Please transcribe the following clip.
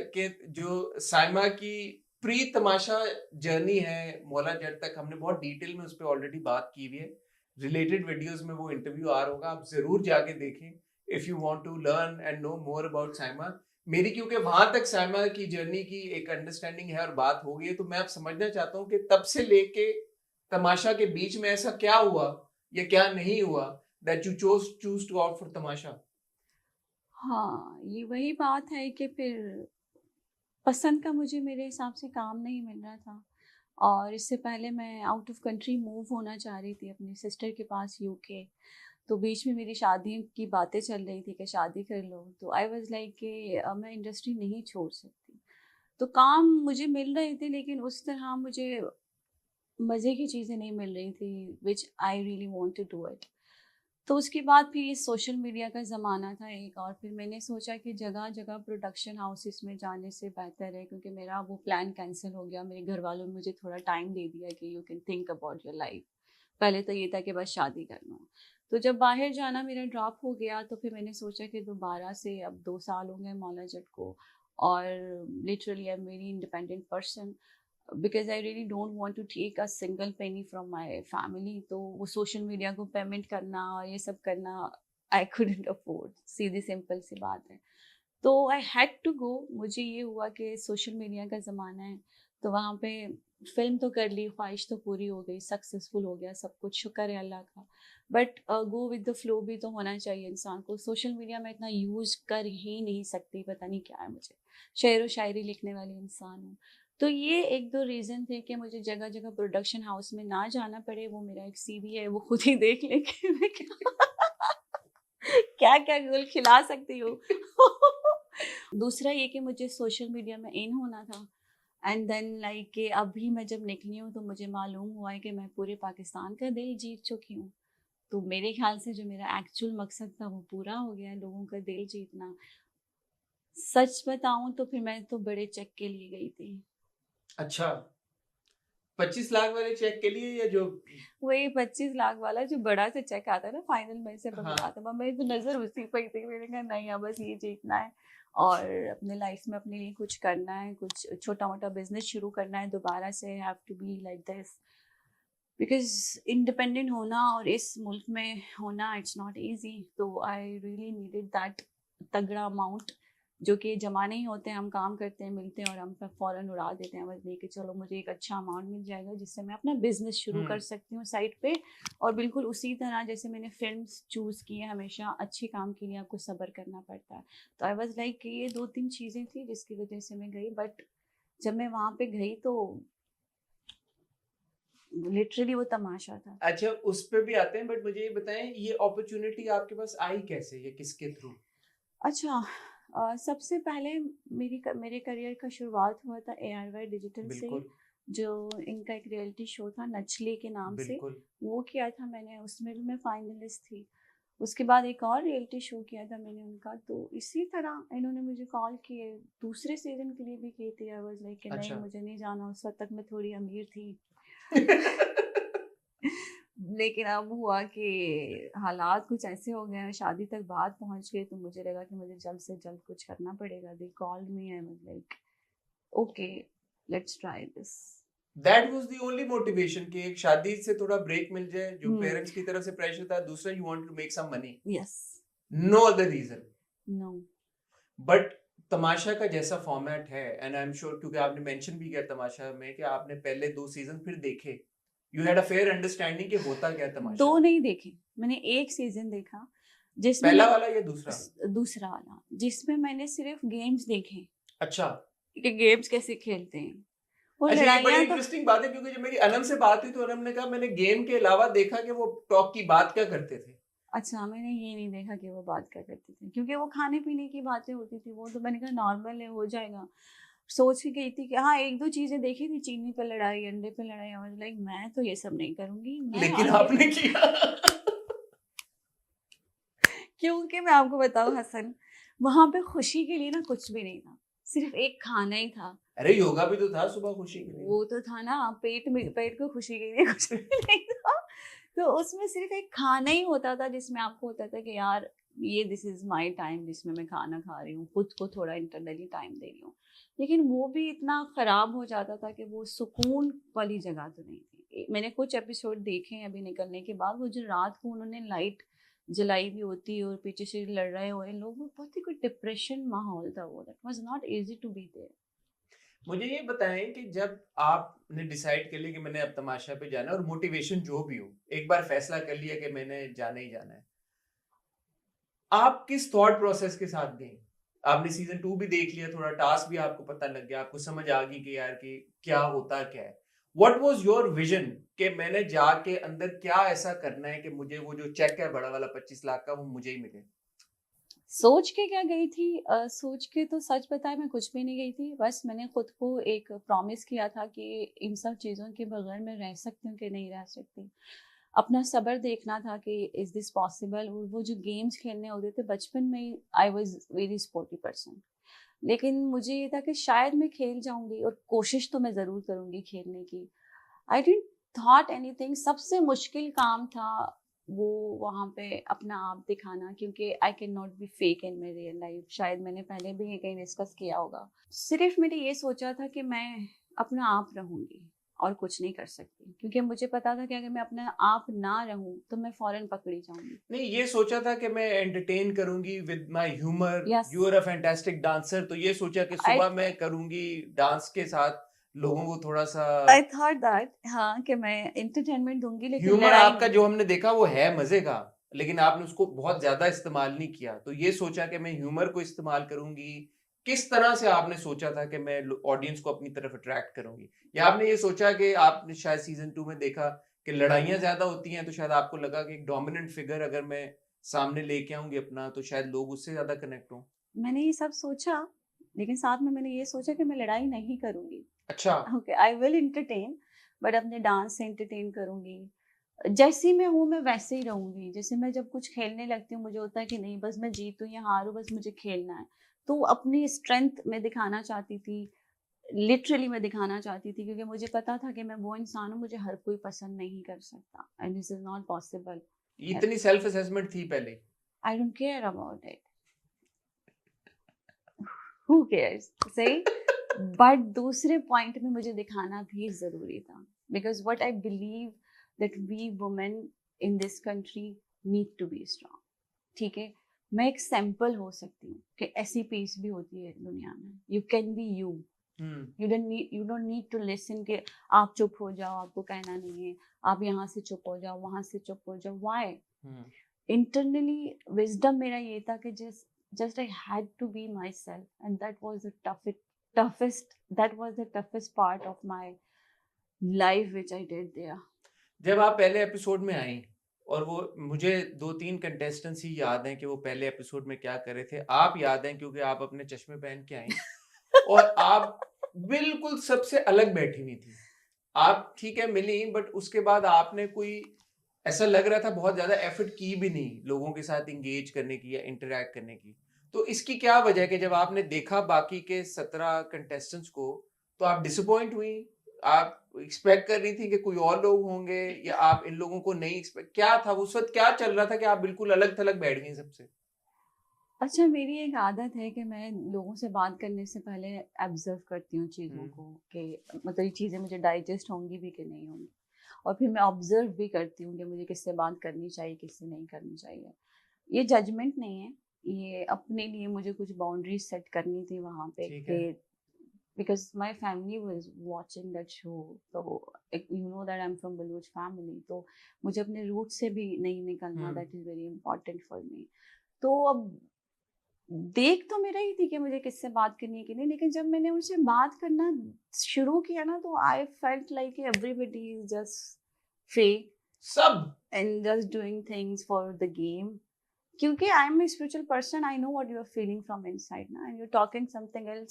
तक के जो साइमा की प्री तमाशा जर्नी है मौला जट तक, हमने बहुत डिटेल में उस पर ऑलरेडी बात की हुई है। रिलेटेड वीडियोस में वो इंटरव्यू आ रहा होगा, आप जरूर जाके देखें if you want to learn and know more about Saima. मेरी क्योंकि वहां तक साइमा की जर्नी की एक अंडरस्टैंडिंग है और बात हो गई है, तो मैं अब समझना चाहता हूँ कि तब से लेके तमाशा के बीच में ऐसा क्या हुआ या क्या नहीं हुआ that you choose to out for Tamasha. हाँ, ये वही बात है कि फिर पसंद का मुझे मेरे हिसाब से काम नहीं मिल रहा था। और इससे पहले मैं आउट ऑफ कंट्री मूव होना चाह रही थी अपनी सिस्टर के पास यूके। तो बीच में मेरी शादी की बातें चल रही थी कि शादी कर लो, तो आई वाज लाइक कि मैं इंडस्ट्री नहीं छोड़ सकती। तो काम मुझे मिल रहे थे लेकिन उस तरह मुझे मज़े की चीज़ें नहीं मिल रही थी which I really want to do it. तो उसके बाद फिर ये सोशल मीडिया का ज़माना था एक, और फिर मैंने सोचा कि जगह जगह प्रोडक्शन हाउसेस में जाने से बेहतर है, क्योंकि मेरा वो प्लान कैंसिल हो गया। मेरे घर वालों ने मुझे थोड़ा टाइम दे दिया कि you can think about your life. पहले तो ये था कि बस शादी करना। तो जब बाहर जाना मेरा ड्रॉप हो गया तो फिर मैंने सोचा कि दोबारा से, अब 2 साल हो गए मौला जट को, और literally I am very independent person because I really don't want to take a single penny from my family. तो वो सोशल मीडिया को पेमेंट करना और ये सब करना आई कुडंट अफोर्ड, सीधी सिंपल सी बात है। तो आई हैड टू गो। मुझे ये हुआ कि सोशल मीडिया का ज़माना है, तो वहाँ पे फिल्म तो कर ली, ख्वाहिश तो पूरी हो गई, सक्सेसफुल हो गया सब कुछ, शुक्र है अल्लाह का। But go with the flow भी तो होना चाहिए इंसान को। सोशल मीडिया में इतना यूज़ कर ही नहीं सकती, पता नहीं क्या है मुझे, शेर व शायरी लिखने वाली इंसान हूँ। तो ये एक दो रीज़न थे कि मुझे जगह जगह प्रोडक्शन हाउस में ना जाना पड़े। वो मेरा एक सीवी है, वो खुद ही देख लेंगे मैं क्या क्या गुल खिला सकती हूँ। दूसरा ये कि मुझे सोशल मीडिया में इन होना था। एंड देन लाइक कि अभी मैं जब निकली हूँ तो मुझे मालूम हुआ है कि मैं पूरे पाकिस्तान का दिल जीत चुकी हूँ। तो मेरे ख्याल से जो मेरा एक्चुअल मकसद था वो पूरा हो गया है, लोगों का दिल जीतना। सच बताऊं तो फिर मैं तो बड़े चेक के लिए गई थी। अच्छा, 25 लाख वाले चेक के लिए या जो? वही 25 लाख वाला जो बड़ा सा चेक आता है ना, फाइनल में से हाँ। बंगलाता है, मेरी तो नजर उसी पर थी। मैंने कहा नहीं, अब बस ये जीतना है और अपने लाइफ में अपने लिए कुछ करना है, कुछ छोटा मोटा बिजनेस शुरू करना है दोबारा से। Have to be like this because independent होना और इस मुल्क में होना इट्स नॉट इजी। तो आई रियली नीडेड दैट तगड़ा अमाउंट, जो कि जमा नहीं होते हैं। हम काम करते हैं, मिलते हैं और हम फ़ौरन उड़ा देते हैं, बस लेके चलो मुझे एक अच्छा अमाउंट मिल जाएगा जिससे मैं अपना बिजनेस शुरू कर सकती हूँ साइड पे। और बिल्कुल उसी तरह जैसे मैंने फिल्म्स चूज़ की है, हमेशा अच्छे काम के लिए आपको सब्र करना पड़ता है। तो आई वॉज लाइक कि ये 2-3 चीज़ें थी जिसकी वजह से मैं गई। बट जब मैं वहाँ पे गई तो लिटरली वो तमाशा था। अच्छा, उस पे भी आते हैं, बट मुझे ये बताएं ये अपॉर्चुनिटी आपके पास आई कैसे या किसके थ्रू? अच्छा, सबसे पहले मेरे करियर का शुरुआत हुआ था ARY डिजिटल से। बिल्कुल। जो इनका एक रियलिटी शो था नचले के नाम से, बिल्कुल। वो किया था मैंने, उसमें भी मैं फाइनलिस्ट थी। उसके बाद एक और रियलिटी शो किया था मैंने उनका। तो इसी तरह इन्होंने मुझे कॉल किए, दूसरे सीजन के लिए भी की थी। आई वाज लाइक कि नहीं, अच्छा। मुझे नहीं जाना। उस वक्त तक मैं थोड़ी अमीर थी। लेकिन अब हुआ कि हालात कुछ ऐसे हो गए हैं, शादी तक बात पहुंच गई, तो मुझे लगा कि मुझे जल्द से जल्द कुछ करना पड़ेगा। They called me, I was like okay, let's try this. That was the only motivation कि एक शादी से थोड़ा ब्रेक मिल जाए, जो हम्म। पेरेंट्स की तरफ से प्रेशर था, दूसरा you want to make some money. Yes. No other reason. No. But Tamasha का जैसा फॉर्मेट है, एंड आई एम श्योर क्योंकि आपने मेंशन भी किया तमाशा में कि आपने पहले 2 सीजन फिर देखे, you had a fair understanding कि होता क्या है दो तमाशा। नहीं देखे मैंने, एक सीजन देखा जिसमें पहला मैं, वाला या दूसरा? दूसरा वाला जिसमें मैंने सिर्फ गेम्स देखे अच्छा। कि गेम्स कैसे खेलते हैं। वो अच्छा, ये बड़ी लड़ाइयाँ तो, इंटरेस्टिंग बात है क्योंकि जब मेरी अनम से बात हुई तो अनम ने कहा मैंने गेम के अलावा देखा कि वो टॉक की बात क्या करते थे। अच्छा मैंने ये नहीं देखा कि वो बात क्या करते थे, क्योंकि वो खाने पीने की बातें होती थी। वो तो मैंने कहा नॉर्मल है, हो जाएगा। सोच ही गई थी कि हाँ, एक दो चीजें देखी थी, चीनी पे लड़ाई, अंडे पे लड़ाई। आई वाज लाइक मैं तो ये सब नहीं करूंगी, मैं लेकिन आगे। आपने किया। क्योंकि मैं आपको बताऊं हसन, वहां पे खुशी के लिए ना कुछ भी नहीं था, सिर्फ एक खाना ही था। अरे योगा भी तो था सुबह खुशी के लिए। वो तो था ना, पेट को खुशी के लिए कुछ भी नहीं था। तो उसमें सिर्फ एक खाना ही होता था जिसमें आपको होता था कि यार ये दिस इज माय टाइम जिसमें मैं खाना खा रही हूँ, खुद को थोड़ा इंटरनली टाइम दे रही हूँ। लेकिन वो भी इतना खराब हो जाता था कि वो सुकून वाली जगह तो नहीं थी। मैंने कुछ एपिसोड देखे हैं अभी निकलने के बाद, वो जो रात को उन्होंने लाइट जलाई भी होती है और पीछे से लड़ रहे हुए लोग, वो बहुत ही कोई डिप्रेशन माहौल था वो। That was not easy to be there. मुझे ये बताएं कि जब आपने डिसाइड कर लिया कि मैंने अब तमाशा पे जाना है और मोटिवेशन जो भी हो, एक बार फैसला कर लिया कि मैंने जाना ही जाना है, आप किस थॉट प्रोसेस के साथ गए? आपने सीजन 2 भी देख लिया, थोड़ा टास्क भी आपको पता लग गया, आपको समझ आ गई कि यार कि क्या होता क्या है। व्हाट वाज योर विजन कि मैंने जाके अंदर क्या ऐसा करना है कि मुझे वो जो चेक है बड़ा वाला 25 लाख का वो मुझे ही मिले? सोच के क्या गई थी? सोच के तो सच बताए मैं कुछ भी नहीं गई थी। बस मैंने खुद को एक प्रॉमिस किया था कि इन सब चीज़ों के बगैर मैं रह सकती हूँ कि नहीं रह सकती। अपना सब्र देखना था कि इज़ दिस पॉसिबल। और वो जो गेम्स खेलने होते थे बचपन में, I was very sporty person. लेकिन मुझे ये था कि शायद मैं खेल जाऊँगी और कोशिश तो मैं ज़रूर करूँगी खेलने की। I didn't thought anything. सबसे मुश्किल काम था वो वहाँ पे अपना आप दिखाना, क्योंकि I can not be fake in my real life. शायद मैंने पहले भी ये कहीं डिस्कस किया होगा। सिर्फ मैंने ये सोचा था कि मैं अपना आप रहूँगी और कुछ नहीं कर सकती, क्योंकि मुझे पता था कि अगर मैं अपना आप ना रहूँ तो मैं फौरन पकड़ी जाऊंगी। नहीं, ये सोचा था कि मैं एंटरटेन करूंगी with my humour, yes, you are a fantastic dancer, तो ये सोचा कि आई सुबह मैं करूंगी डांस के साथ लोगों को थोड़ा सा आई थॉट दैट, हाँ, कि मैं एंटरटेनमेंट दूंगी लेकिन ह्यूमर लड़ाई आपका नहीं। जो हमने देखा वो है मजे का, लेकिन आपने उसको बहुत ज्यादा इस्तेमाल नहीं किया, तो ये सोचा कि मैं ह्यूमर को इस्तेमाल करूंगी। किस तरह से आपने सोचा था कि मैं ऑडियंस को अपनी तरफ अट्रैक्ट करूंगी, या आपने ये सोचा कि आपने शायद सीजन 2 में देखा कि लड़ाइयां ज्यादा होती हैं, तो शायद आपको लगा कि एक डोमिनेंट फिगर अगर मैं सामने लेके आऊंगी अपना, तो शायद लोग उससे ज्यादा कनेक्ट हों? मैंने ये सब सोचा, लेकिन साथ में मैंने ये सोचा कि मैं लड़ाई नहीं करूंगी। अच्छा। Okay, I will entertain, but अपने डांस से एंटरटेन करूंगी। जैसी मैं हूँ मैं वैसे ही रहूंगी। जैसे मैं जब कुछ खेलने लगती हूँ मुझे होता है कि नहीं, बस मैं जीतूं या हारूं, बस मुझे खेलना है। तो अपनी स्ट्रेंथ मैं दिखाना चाहती थी, लिटरली मैं दिखाना चाहती थी, क्योंकि मुझे पता था कि मैं वो इंसान हूँ, मुझे हर कोई पसंद नहीं कर सकता, and this is not possible. इतनी सेल्फ असेसमेंट थी पहले? I don't care about it, who cares, सही। बट दूसरे पॉइंट में मुझे दिखाना भी जरूरी था, because what I believe that we women in this country need to be strong. ठीक है, मैं एक सैंपल हो सकती हूँ कि ऐसी पीस भी होती है दुनिया में। You can be you, hmm. You don't need to listen के आप चुप हो जाओ, आपको कहना नहीं है, आप यहाँ से चुप हो जाओ, वहां से चुप हो जाओ। व्हाई? हम्म। इंटरनली विजडम मेरा ये था कि just I had to be myself, and that was the toughest part of my life which I did there. जब आप पहले एपिसोड में आई, और वो मुझे 2-3 कंटेस्टेंट्स ही याद हैं कि वो पहले एपिसोड में क्या कर रहे थे। आप याद हैं क्योंकि आप अपने चश्मे पहन के आई और आप बिल्कुल सबसे अलग बैठी हुई थी। आप ठीक है मिली, बट उसके बाद आपने कोई ऐसा लग रहा था बहुत ज्यादा एफर्ट की भी नहीं लोगों के साथ इंगेज करने की या इंटरेक्ट करने की। तो इसकी क्या वजह है कि जब आपने देखा बाकी के 17 कंटेस्टेंट्स को, तो आप डिसअपॉइंट हुई? आप एक्सपेक्ट कर रही थी कि कोई और लोग होंगे, या आप इन लोगों को नहीं एक्सपेक्ट, क्या था उस वक्त, क्या चल रहा था कि आप बिल्कुल अलग थलग बैठ गई सबसे? अच्छा, मेरी एक आदत है कि मैं लोगों से बात करने से पहले ऑब्जर्व करती हूँ चीज़ों हम्म। को, कि मतलब ये चीज़ें मुझे डाइजेस्ट होंगी भी कि नहीं होंगी। और फिर मैं ऑब्जर्व भी करती हूँ कि मुझे किससे बात करनी चाहिए, किससे नहीं करनी चाहिए। ये जजमेंट नहीं है, ये अपने लिए मुझे कुछ बाउंड्रीज सेट करनी थी वहाँ पे ठीक है। कि because my family was watching that show, so you know that I'm from Baluch family, तो मुझे अपने रूट से भी नहीं निकलना, that is very important for me। तो अब देख तो मेरा ही थी कि मुझे किससे बात करनी है कि नहीं, लेकिन जब मैंने उनसे बात करना शुरू किया ना, तो I felt like everybody is just fake सब। And just doing things for the game. क्योंकि I am a spiritual person, I know what you are feeling from inside ना, and you are talking something else.